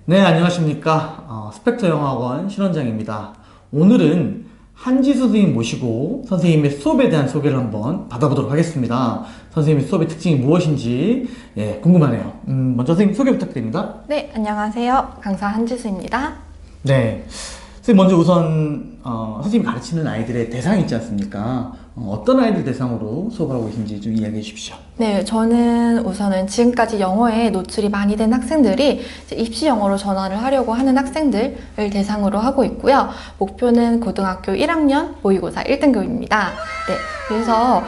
네, 안녕하십니까. 스펙터 영어학원 신원장입니다. 오늘은 한지수 선생님 모시고 선생님의 수업에 대한 소개를 한번 받아보도록 하겠습니다. 선생님의 수업의 특징이 무엇인지 궁금하네요. 먼저 선생님 소개 부탁드립니다. 네, 안녕하세요. 강사 한지수입니다. 네, 선생님 먼저 우선 선생님이 가르치는 아이들의 대상이 있지 않습니까? 어떤 아이들 대상으로 수업을 하고 계신지 좀 이야기해 주십시오. 네, 저는 우선은 지금까지 영어에 노출이 많이 된 학생들이 이제 입시 영어로 전환을 하려고 하는 학생들을 대상으로 하고 있고요. 목표는 고등학교 1학년 모의고사 1등급입니다. 네, 그래서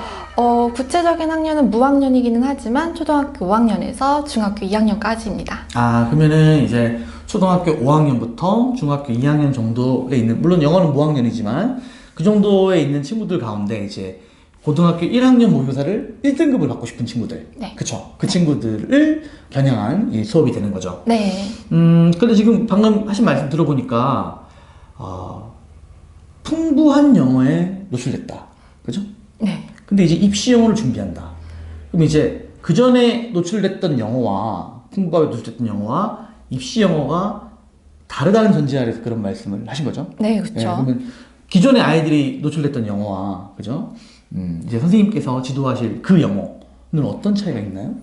구체적인 학년은 무학년이기는 하지만 초등학교 5학년에서 중학교 2학년까지입니다. 아, 그러면은 이제 초등학교 5학년부터 중학교 2학년 정도에 있는, 물론 영어는 무학년이지만 그 정도에 있는 친구들 가운데 이제 고등학교 1학년 모의고사를 1등급을 받고 싶은 친구들. 네. 그쵸. 그 친구들을 겨냥한 이 수업이 되는 거죠. 네. 근데 지금 방금 하신 말씀 들어보니까, 풍부한 영어에 노출됐다. 그죠? 네. 근데 이제 입시 영어를 준비한다. 그럼 이제 그 전에 노출됐던 영어와, 풍부하게 노출됐던 영어와 입시 영어가 다르다는 전제 아래서 그런 말씀을 하신 거죠? 네, 그렇죠. 그러면 기존의 아이들이 노출됐던 영어와, 그죠? 이제 선생님께서 지도하실 그 영어는 어떤 차이가 있나요?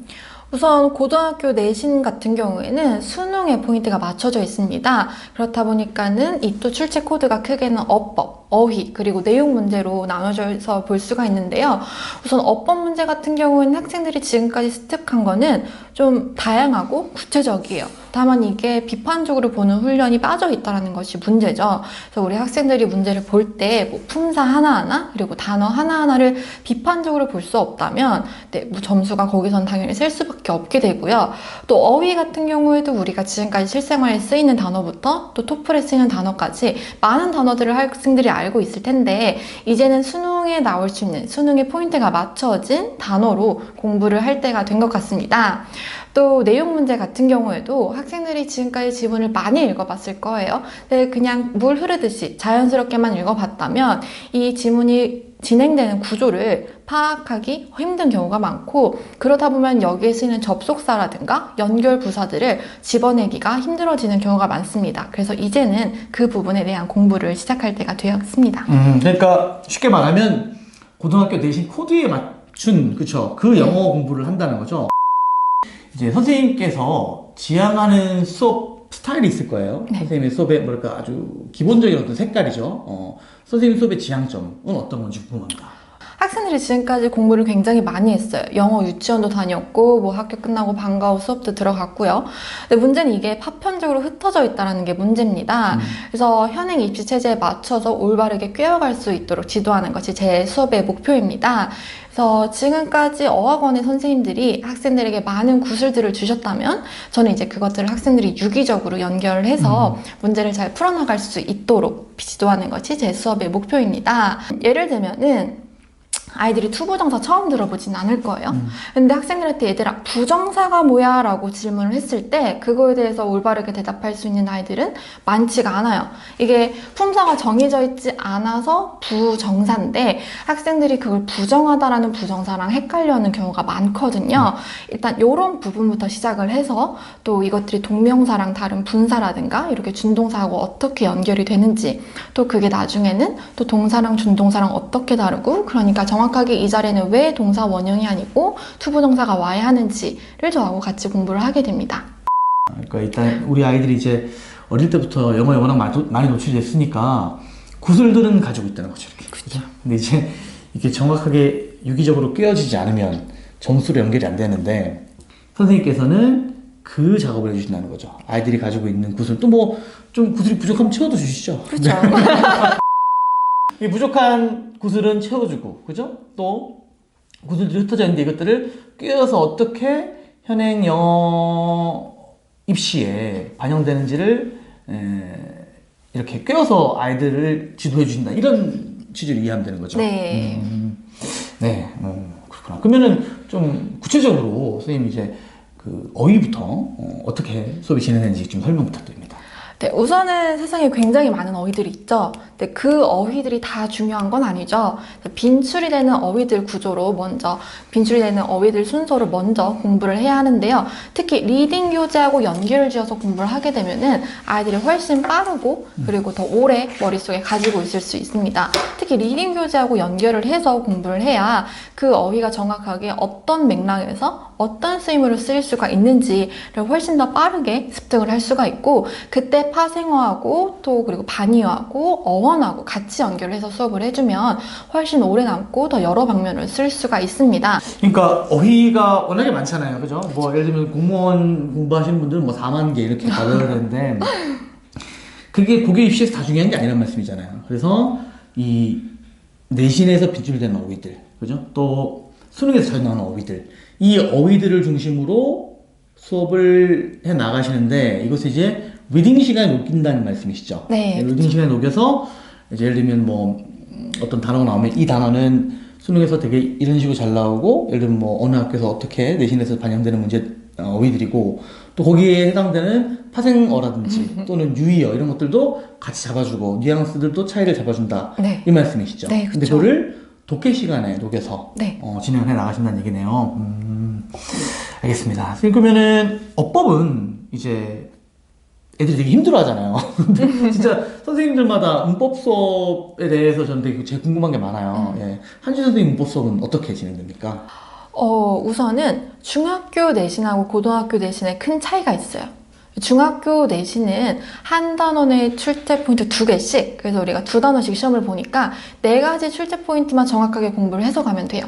우선 고등학교 내신 같은 경우에는 수능에 포인트가 맞춰져 있습니다. 그렇다 보니까는 이 또 출제 코드가 크게는 어법, 어휘, 그리고 내용 문제로 나눠져서 볼 수가 있는데요. 우선 어법 문제 같은 경우에는 학생들이 지금까지 습득한 거는 좀 다양하고 구체적이에요. 다만 이게 비판적으로 보는 훈련이 빠져 있다는 것이 문제죠. 그래서 우리 학생들이 문제를 볼 때 뭐 품사 하나하나 그리고 단어 하나하나를 비판적으로 볼 수 없다면 뭐 점수가 거기선 당연히 셀 수밖에 없게 되고요. 또 어휘 같은 경우에도 우리가 지금까지 실생활에 쓰이는 단어부터 또 토플에 쓰이는 단어까지 많은 단어들을 학생들이 알고 있을 텐데 이제는 수능에 나올 수 있는 수능의 포인트가 맞춰진 단어로 공부를 할 때가 된 것 같습니다. 또 내용 문제 같은 경우에도 학생들이 지금까지 지문을 많이 읽어봤을 거예요. 근데 그냥 물 흐르듯이 자연스럽게만 읽어봤다면 이 지문이 진행되는 구조를 파악하기 힘든 경우가 많고 그러다 보면 여기에 쓰이는 접속사라든가 연결 부사들을 집어내기가 힘들어지는 경우가 많습니다. 그래서 이제는 그 부분에 대한 공부를 시작할 때가 되었습니다. 그러니까 쉽게 말하면 고등학교 내신 코드에 맞춘, 그쵸? 그 영어 공부를 한다는 거죠. 이제 선생님께서 지향하는 수업 스타일이 있을 거예요. 네. 선생님의 수업의 뭐랄까 아주 기본적인 어떤 색깔이죠. 선생님 수업의 지향점은 어떤 건지 궁금합니다. 학생들이 지금까지 공부를 굉장히 많이 했어요. 영어 유치원도 다녔고 뭐 학교 끝나고 방과 후 수업도 들어갔고요. 근데 문제는 이게 파편적으로 흩어져 있다는 게 문제입니다. 그래서 현행 입시 체제에 맞춰서 올바르게 꿰어갈 수 있도록 지도하는 것이 제 수업의 목표입니다. 그래서 지금까지 어학원의 선생님들이 학생들에게 많은 구슬들을 주셨다면 저는 이제 그것들을 학생들이 유기적으로 연결을 해서 문제를 잘 풀어나갈 수 있도록 지도하는 것이 제 수업의 목표입니다. 예를 들면은 아이들이 투부정사 처음 들어보진 않을 거예요. 근데 학생들한테 얘들아 부정사가 뭐야? 라고 질문을 했을 때 그거에 대해서 올바르게 대답할 수 있는 아이들은 많지가 않아요. 이게 품사가 정해져 있지 않아서 부정사인데 학생들이 그걸 부정하다라는 부정사랑 헷갈려하는 경우가 많거든요. 일단 이런 부분부터 시작을 해서 또 이것들이 동명사랑 다른 분사라든가 이렇게 준동사하고 어떻게 연결이 되는지 또 그게 나중에는 또 동사랑 준동사랑 어떻게 다르고 그러니까 정확하게 이 자리에는 왜 동사 원형이 아니고 투부정사가 와야 하는지를 저하고 같이 공부를 하게 됩니다. 그러니까 일단 우리 아이들이 이제 어릴 때부터 영어에 워낙 많이 노출이 됐으니까 구슬들은 가지고 있다는 거죠. 이렇게. 그렇죠. 근데 이제 이게 정확하게 유기적으로 꿰어지지 않으면 점수로 연결이 안 되는데 선생님께서는 그 작업을 해주신다는 거죠. 아이들이 가지고 있는 구슬 또 뭐 좀 구슬이 부족하면 채워도 주시죠. 그렇죠. 이 부족한 구슬은 채워주고, 그죠? 또 구슬들이 흩어져 있는데 이것들을 꿰어서 어떻게 현행 영어 입시에 반영되는지를 이렇게 꿰어서 아이들을 지도해 주신다. 이런 취지를 이해하면 되는 거죠. 네. 네, 그렇구나. 그러면은 좀 구체적으로 선생님 이제 그 어휘부터 어떻게 수업이 진행되는지 좀 설명 부탁드립니다. 네, 우선은 세상에 굉장히 많은 어휘들이 있죠. 근데 그 어휘들이 다 중요한 건 아니죠. 빈출이 되는 어휘들 구조로 먼저, 빈출이 되는 어휘들 순서를 먼저 공부를 해야 하는데요. 특히 리딩 교재하고 연결을 지어서 공부를 하게 되면은 아이들이 훨씬 빠르고 그리고 더 오래 머릿속에 가지고 있을 수 있습니다. 특히 리딩 교재하고 연결을 해서 공부를 해야 그 어휘가 정확하게 어떤 맥락에서 어떤 쓰임으로 쓰일 수가 있는지를 훨씬 더 빠르게 습득을 할 수가 있고, 그때 파생어하고 또 그리고 반의어하고 어원하고 같이 연결해서 수업을 해주면 훨씬 오래 남고 더 여러 방면을 쓸 수가 있습니다. 그러니까 어휘가 워낙에 많잖아요, 그죠? 뭐 예를 들면 공무원 공부하시는 분들은 뭐 4만 개 이렇게 받아야 되는데 그게 고교 입시에서 다 중요한 게 아니란 말씀이잖아요. 그래서 이 내신에서 빈출되는 어휘들, 그죠? 또 수능에서 자주 나오는 어휘들, 이 어휘들을 중심으로 수업을 해 나가시는데 이것을 이제 리딩 시간에 녹인다는 말씀이시죠? 네, 리딩 시간에 녹여서 이제 예를 들면 뭐 어떤 단어가 나오면 이 단어는 수능에서 되게 이런 식으로 잘 나오고, 예를 들면 뭐 어느 학교에서 어떻게 내신에서 반영되는 문제 어휘들이고, 또 거기에 해당되는 파생어라든지 또는 유의어 이런 것들도 같이 잡아주고 뉘앙스들도 차이를 잡아준다. 네. 이 말씀이시죠? 네, 근데 그쵸. 그거를 독해 시간에 녹여서 네. 진행을 해 나가신다는 얘기네요. 알겠습니다. 그러면은 어법은 이제 애들이 되게 힘들어 하잖아요. 진짜 선생님들마다 문법 수업에 대해서 저는 되게 제일 궁금한 게 많아요. 예. 한지 선생님 문법 수업은 어떻게 진행됩니까? 우선은 중학교 내신하고 고등학교 내신에 큰 차이가 있어요. 중학교 내신은 한 단원의 출제 포인트 2개씩, 그래서 우리가 2단원씩 시험을 보니까 4가지 출제 포인트만 정확하게 공부를 해서 가면 돼요.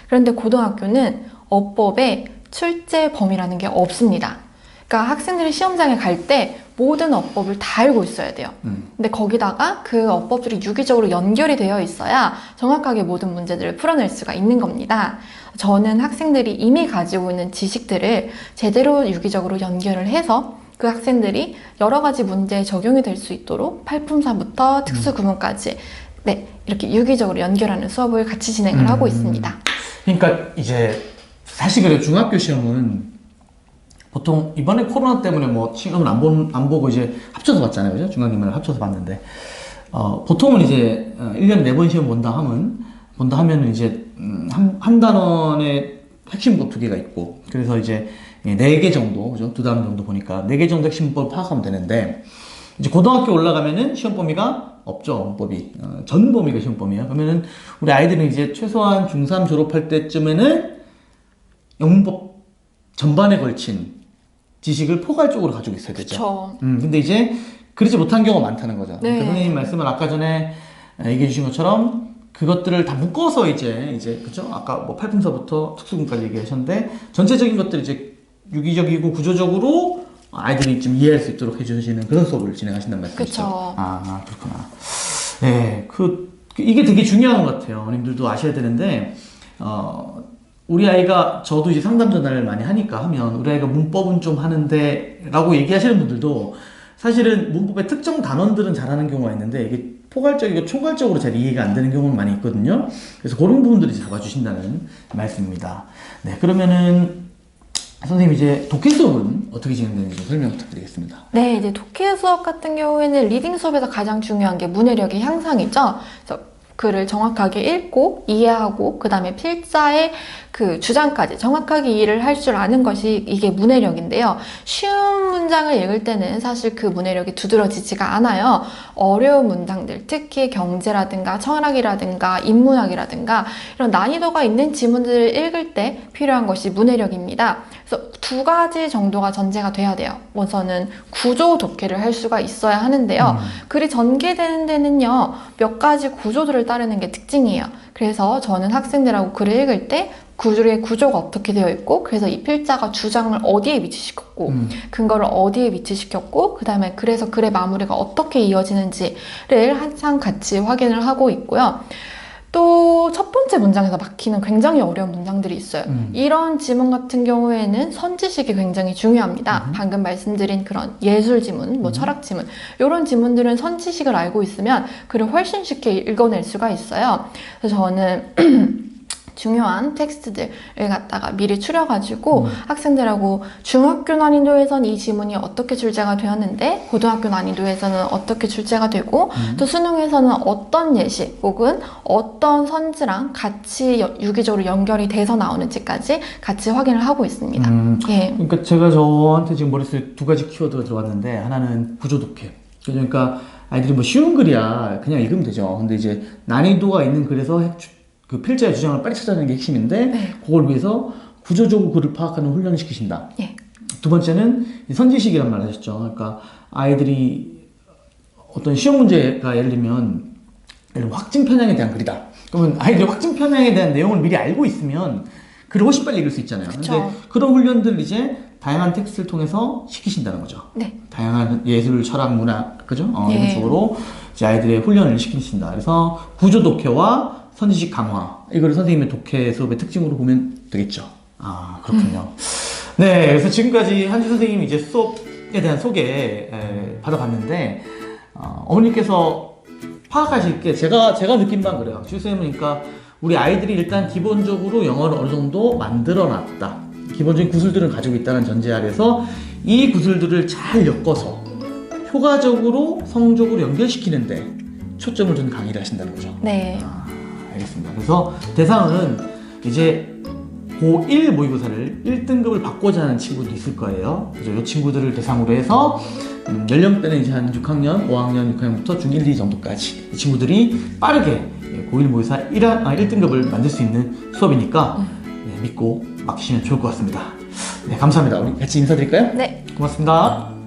그런데 고등학교는 어법에 출제 범위라는 게 없습니다. 그러니까 학생들이 시험장에 갈 때 모든 어법을 다 알고 있어야 돼요. 근데 거기다가 그 어법들이 유기적으로 연결이 되어 있어야 정확하게 모든 문제들을 풀어낼 수가 있는 겁니다. 저는 학생들이 이미 가지고 있는 지식들을 제대로 유기적으로 연결을 해서 그 학생들이 여러 가지 문제에 적용이 될 수 있도록 팔품사부터 특수 구문까지 네, 이렇게 유기적으로 연결하는 수업을 같이 진행을 하고 있습니다. 그러니까 이제 사실 그래요. 중학교 시험은 보통 이번에 코로나 때문에 뭐 시험을 안 보고 이제 합쳐서 봤잖아요. 그죠? 중학기말을 합쳐서 봤는데 보통은 이제 1년에 4번 시험 본다 하면은 이제 한 단원에 핵심 문법 2개가 있고, 그래서 이제 4개 정도, 그죠? 2단원 정도 보니까 4개 정도 핵심 문법을 파악하면 되는데, 이제 고등학교 올라가면은 시험 범위가 없죠. 문법이 전 범위가 시험 범위예요. 그러면은 우리 아이들은 이제 최소한 중3 졸업할 때쯤에는 영문법 전반에 걸친 지식을 포괄적으로 가지고 있어야 되죠. 그쵸. 근데 이제 그러지 못한 경우가 많다는 거죠. 네. 그러니까 선생님 말씀을 아까 전에 얘기해 주신 것처럼 그것들을 다 묶어서 이제 그죠? 아까 뭐 팔품사부터 특수군까지 얘기하셨는데 전체적인 것들 이제 유기적이고 구조적으로 아이들이 좀 이해할 수 있도록 해주시는 그런 수업을 진행하신다는 말씀이시죠? 그쵸. 아, 그렇구나. 네, 이게 되게 중요한 것 같아요. 어머님들도 아셔야 되는데, 우리 아이가, 저도 이제 상담 전화를 많이 하면, 우리 아이가 문법은 좀 하는데, 라고 얘기하시는 분들도, 사실은 문법의 특정 단원들은 잘하는 경우가 있는데, 이게 포괄적이고 총괄적으로 잘 이해가 안 되는 경우는 많이 있거든요. 그래서 그런 부분들을 잡아주신다는 말씀입니다. 네, 그러면은, 선생님 이제 독해 수업은 어떻게 진행되는지 좀 설명 부탁드리겠습니다. 네, 이제 독해 수업 같은 경우에는 리딩 수업에서 가장 중요한 게 문해력의 향상이죠. 그래서 글을 정확하게 읽고 이해하고 그 다음에 필자의 그 주장까지 정확하게 이해를 할 줄 아는 것이 이게 문해력인데요. 쉬운 문장을 읽을 때는 사실 그 문해력이 두드러지지가 않아요. 어려운 문장들, 특히 경제라든가 철학이라든가 인문학이라든가 이런 난이도가 있는 지문들을 읽을 때 필요한 것이 문해력입니다. 그래서 2가지 정도가 전제가 돼야 돼요. 우선은 구조 독해를 할 수가 있어야 하는데요. 글이 전개되는 데는요, 몇 가지 구조들을 따르는 게 특징이에요. 그래서 저는 학생들하고 글을 읽을 때 구조의 구조가 어떻게 되어 있고, 그래서 이 필자가 주장을 어디에 위치시켰고, 근거를 어디에 위치시켰고, 그 다음에 그래서 글의 마무리가 어떻게 이어지는지를 항상 같이 확인을 하고 있고요. 또 첫 번째 문장에서 막히는 굉장히 어려운 문장들이 있어요. 이런 지문 같은 경우에는 선지식이 굉장히 중요합니다. 방금 말씀드린 그런 예술 지문, 뭐 철학 지문, 이런 지문들은 선지식을 알고 있으면 글을 훨씬 쉽게 읽어낼 수가 있어요. 그래서 저는 중요한 텍스트들을 갖다가 미리 추려가지고 학생들하고 중학교 난이도에선 이 지문이 어떻게 출제가 되었는데 고등학교 난이도에서는 어떻게 출제가 되고 또 수능에서는 어떤 예시 혹은 어떤 선지랑 같이 유기적으로 연결이 돼서 나오는지까지 같이 확인을 하고 있습니다. 예. 그러니까 제가 저한테 지금 머릿속에 두 가지 키워드가 들어왔는데 하나는 구조독해. 그러니까 아이들이 뭐 쉬운 글이야 그냥 읽으면 되죠. 근데 이제 난이도가 있는 글에서 그 필자의 주장을 빨리 찾아내는 게 핵심인데 네. 그걸 위해서 구조적으로 글을 파악하는 훈련을 시키신다. 예. 두 번째는 이 선지식이란 말을 하셨죠. 그러니까 아이들이 어떤 시험 문제가 예를 들면 확증 편향에 대한 글이다. 그러면 아이들이 확증 편향에 대한 내용을 미리 알고 있으면 글을 훨씬 빨리 읽을 수 있잖아요. 그쵸. 근데 그런 훈련들을 이제 다양한 텍스트를 통해서 시키신다는 거죠. 네. 다양한 예술, 철학, 문학, 그죠? 이런 네. 식으로 이제 아이들의 훈련을 시키신다. 그래서 구조 독해와 선지식 강화. 이걸 선생님의 독해 수업의 특징으로 보면 되겠죠. 아, 그렇군요. 네. 그래서 지금까지 한지 선생님이 이제 수업에 대한 소개 받아봤는데, 어머니께서 파악하실 게 제가 느낀 바는 그래요. 주쌤이니까 우리 아이들이 일단 기본적으로 영어를 어느 정도 만들어 놨다. 기본적인 구술들을 가지고 있다는 전제 아래서 이 구술들을 잘 엮어서 효과적으로 성적으로 연결시키는데 초점을 둔 강의를 하신다는 거죠. 네. 알겠습니다. 그래서 대상은 이제 고1 모의고사를 1등급을 받고자 하는 친구도 있을 거예요. 그래서 이 친구들을 대상으로 해서 연령대는 이제 한 6학년, 5학년, 6학년부터 중1, 2 정도까지 이 친구들이 빠르게 고1 모의고사 1등급을 만들 수 있는 수업이니까 믿고 맡기시면 좋을 것 같습니다. 네, 감사합니다. 우리 같이 인사드릴까요? 네. 고맙습니다.